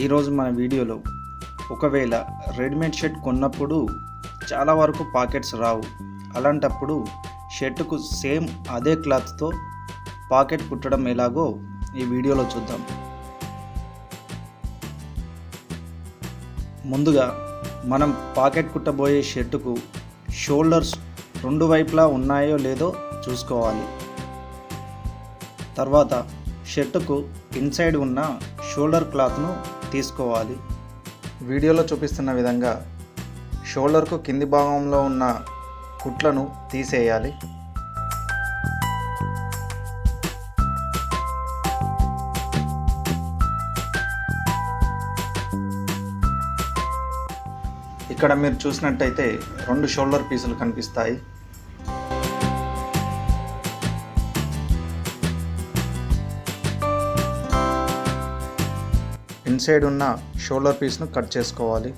ఈరోజు మన వీడియోలో ఒకవేళ రెడీమేడ్ షర్ట్ కొన్నప్పుడు చాలా వరకు పాకెట్స్ రావు. అలాంటప్పుడు షర్టుకు సేమ్ అదే క్లాత్తో పాకెట్ కుట్టడం ఎలాగో ఈ వీడియోలో చూద్దాం. ముందుగా మనం పాకెట్ కుట్టబోయే షర్టుకు షోల్డర్స్ రెండు వైపులా ఉన్నాయో లేదో చూసుకోవాలి. తర్వాత షర్టుకు ఇన్సైడ్ ఉన్న షోల్డర్ క్లాత్ను తీసుకోవాలి. వీడియోలో చూపిస్తున్న విధంగా షోల్డర్కు కింది భాగంలో ఉన్న కుట్లను తీసేయాలి. ఇక్కడ మీరు చూసినట్టయితే రెండు షోల్డర్ పీసులు కనిపిస్తాయి. ఇన్సైడ్ ఉన్న షోల్డర్ పీస్ను కట్ చేసుకోవాలి.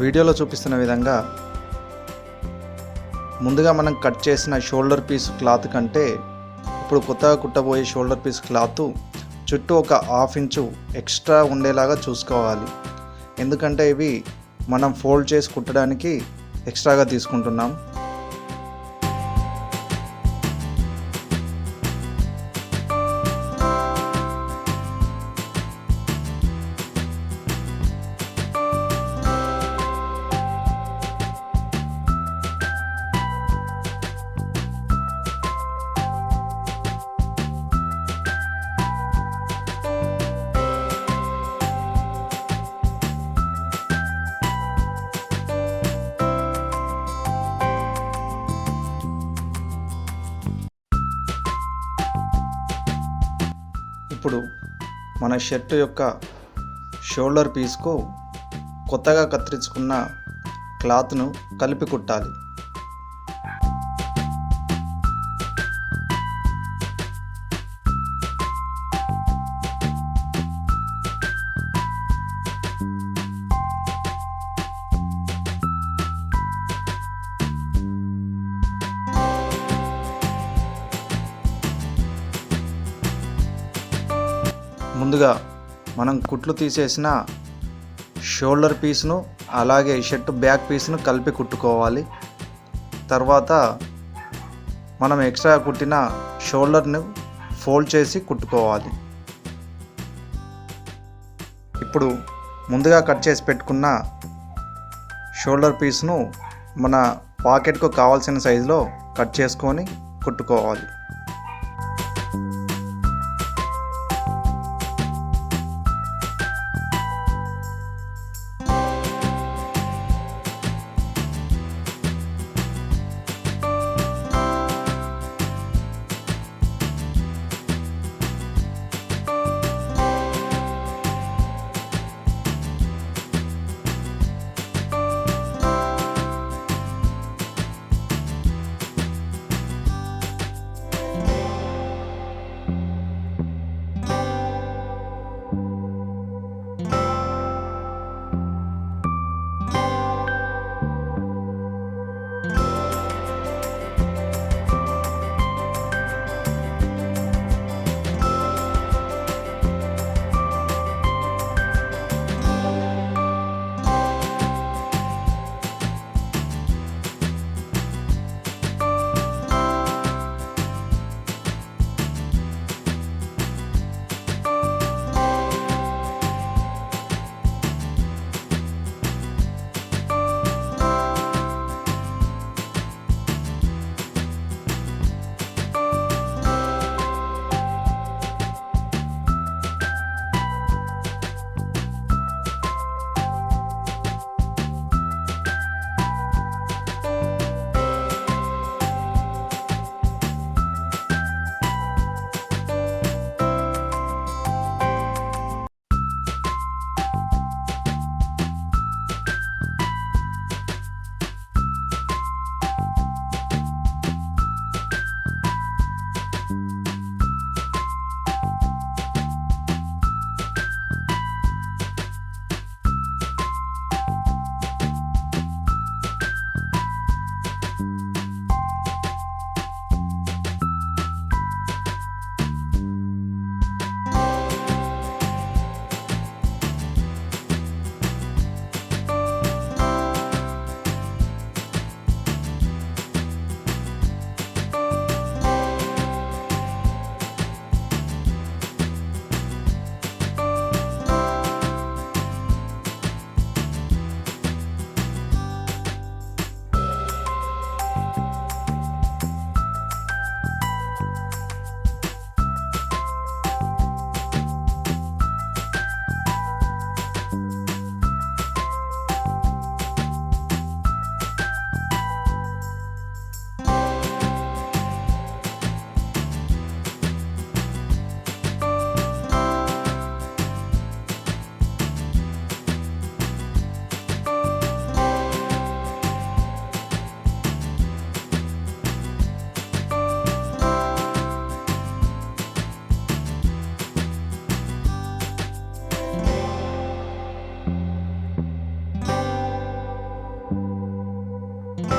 వీడియోలో చూపిస్తున్న విధంగా ముందుగా మనం కట్ చేసిన షోల్డర్ పీస్ క్లాత్ కంటే ఇప్పుడు కొత్తగా కుట్టబోయే షోల్డర్ పీస్ క్లాత్ చుట్టూ ఒక హాఫ్ ఇంచు ఎక్స్ట్రా ఉండేలాగా చూసుకోవాలి. ఎందుకంటే ఇవి మనం ఫోల్డ్ చేసి కుట్టడానికి ఎక్స్ట్రాగా తీసుకుంటున్నాం. ఇప్పుడు మన షర్ట్ యొక్క షోల్డర్ పీస్కు కొత్తగా కత్తిరించుకున్న క్లాత్ను కలిపి కుట్టాలి. ముందుగా మనం కుట్లు తీసేసిన షోల్డర్ పీస్ను అలాగే షర్ట్ బ్యాక్ పీస్ను కలిపి కుట్టుకోవాలి. తర్వాత మనం ఎక్స్ట్రా కుట్టిన షోల్డర్ను ఫోల్డ్ చేసి కుట్టుకోవాలి. ఇప్పుడు ముందుగా కట్ చేసి పెట్టుకున్న షోల్డర్ పీస్ను మన పాకెట్కు కావాల్సిన సైజులో కట్ చేసుకొని కుట్టుకోవాలి.